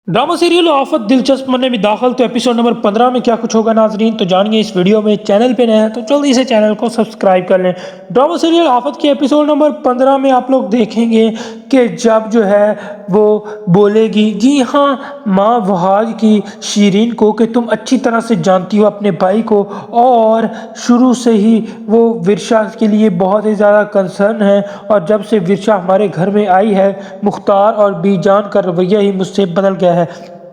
Drama serial आफत दिलचस्प बनने में दाखिल तो एपिसोड नंबर 15 में क्या कुछ होगा नाजरीन तो जानिए इस वीडियो में। चैनल पे नए हैं तो जल्दी से चैनल को सब्सक्राइब कर लें। ड्रामा सीरियल आफत के एपिसोड नंबर 15 में आप लोग देखेंगे कि जब जो है वो बोलेगी, जी हाँ माँ वहाज की शीरीन को, कि तुम अच्छी तरह से जानती हो अपने भाई को और शुरू से ही वो विरशा के लिए बहुत ही ज़्यादा कंसर्न है, और जब से विरशा हमारे घर में आई है मुख्तार और बीजान का रवैया ही मुझसे बदल गया है।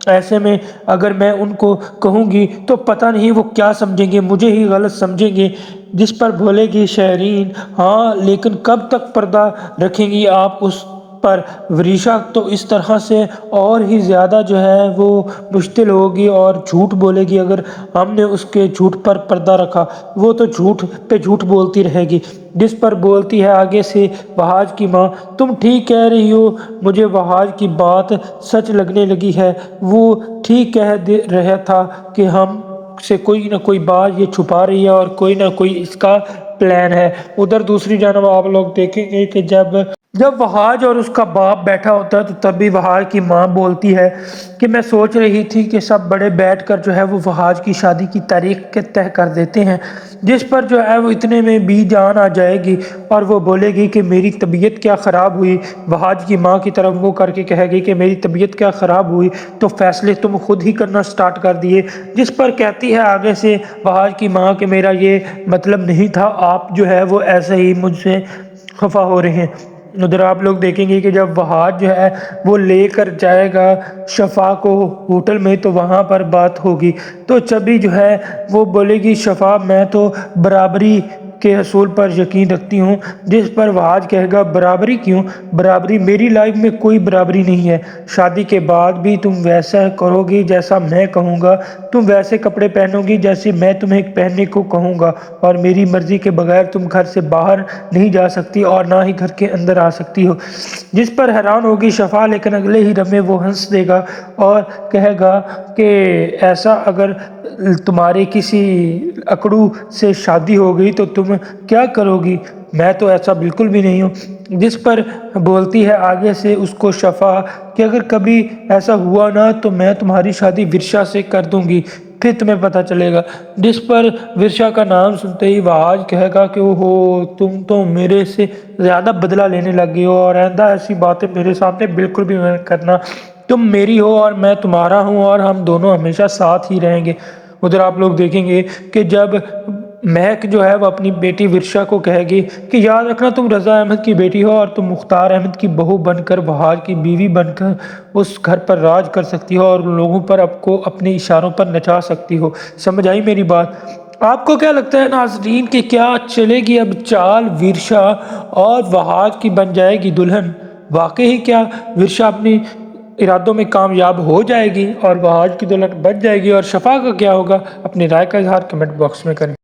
ऐसे में अगर मैं उनको कहूँगी तो पता नहीं वो क्या समझेंगे, मुझे ही गलत समझेंगे। जिस पर बोलेगी शहरीन, हाँ लेकिन कब तक पर्दा रखेंगी आप उस पर। वरीशा तो इस तरह से और ही ज़्यादा जो है वो मुश्किल होगी और झूठ बोलेगी। अगर हमने उसके झूठ पर पर्दा रखा वो तो झूठ पे झूठ बोलती रहेगी। जिस पर बोलती है आगे से वहाज की माँ, तुम ठीक कह रही हो, मुझे वहाज की बात सच लगने लगी है। वो ठीक कह दे रहा था कि हम से कोई ना कोई बात ये छुपा रही है और कोई ना कोई इसका प्लान है। उधर दूसरी जानब आप लोग देखेंगे कि जब जब वहाज और उसका बाप बैठा होता है तो तभी वहाज की माँ बोलती है कि मैं सोच रही थी कि सब बड़े बैठकर जो है वो वहाज की शादी की तारीख के तय कर देते हैं। जिस पर जो है वो इतने में भी जान आ जाएगी और वो बोलेगी कि मेरी तबीयत क्या ख़राब हुई। वहाज की माँ की तरफ वो करके कहेगी कि मेरी तबीयत क्या ख़राब हुई तो फैसले तुम खुद ही करना स्टार्ट कर दिए। जिस पर कहती है आगे से वहाज की माँ कि मेरा ये मतलब नहीं था, आप जो है वो ऐसे ही मुझसे खफा हो रहे हैं। उधर आप लोग देखेंगे कि जब वहाज जो है वो लेकर जाएगा शफा को होटल में तो वहाँ पर बात होगी तो चबी जो है वो बोलेगी, शफा मैं तो बराबरी के असूल पर यकीन रखती हूँ। जिस पर वहाज कहेगा, बराबरी क्यों? बराबरी, मेरी लाइफ में कोई बराबरी नहीं है। शादी के बाद भी तुम वैसा करोगी जैसा मैं कहूँगा, तुम वैसे कपड़े पहनोगी जैसे मैं तुम्हें पहनने को कहूँगा, और मेरी मर्ज़ी के बगैर तुम घर से बाहर नहीं जा सकती और ना ही घर के अंदर आ सकती हो। जिस पर हैरान होगी शफा, लेकिन अगले ही लम्हे वो हंस देगा और कहेगा कि ऐसा अगर तुम्हारे किसी अकड़ू से शादी हो गई तो तुम क्या करोगी? मैं तो ऐसा बिल्कुल भी नहीं हूँ। जिस पर बोलती है आगे से उसको शफा कि अगर कभी ऐसा हुआ ना तो मैं तुम्हारी शादी विरशा से कर दूंगी, फिर तुम्हें पता चलेगा। जिस पर विरशा का नाम सुनते ही वहाज कहेगा कि ओहो, तुम तो मेरे से ज़्यादा बदला लेने लग गई हो और आइंदा ऐसी बातें मेरे सामने बिल्कुल भी मत करना। तुम मेरी हो और मैं तुम्हारा हूँ और हम दोनों हमेशा साथ ही रहेंगे। उधर आप लोग देखेंगे कि जब महक जो है वो अपनी बेटी विरशा को कहेगी कि याद रखना तुम रज़ा अहमद की बेटी हो और तुम मुख्तार अहमद की बहू बनकर वहाज की बीवी बनकर उस घर पर राज कर सकती हो और लोगों पर आपको अपने इशारों पर नचा सकती हो। समझ आई मेरी बात? आपको क्या लगता है नाजरीन कि क्या चलेगी अब चाल विरशा और वहाज की बन जाएगी दुल्हन? वाकई क्या विरशा अपनी इरादों में कामयाब हो जाएगी और वहाज की दुल्हन बन जाएगी? और शफा का क्या होगा? अपनी राय का इजहार कमेंट बॉक्स में करें।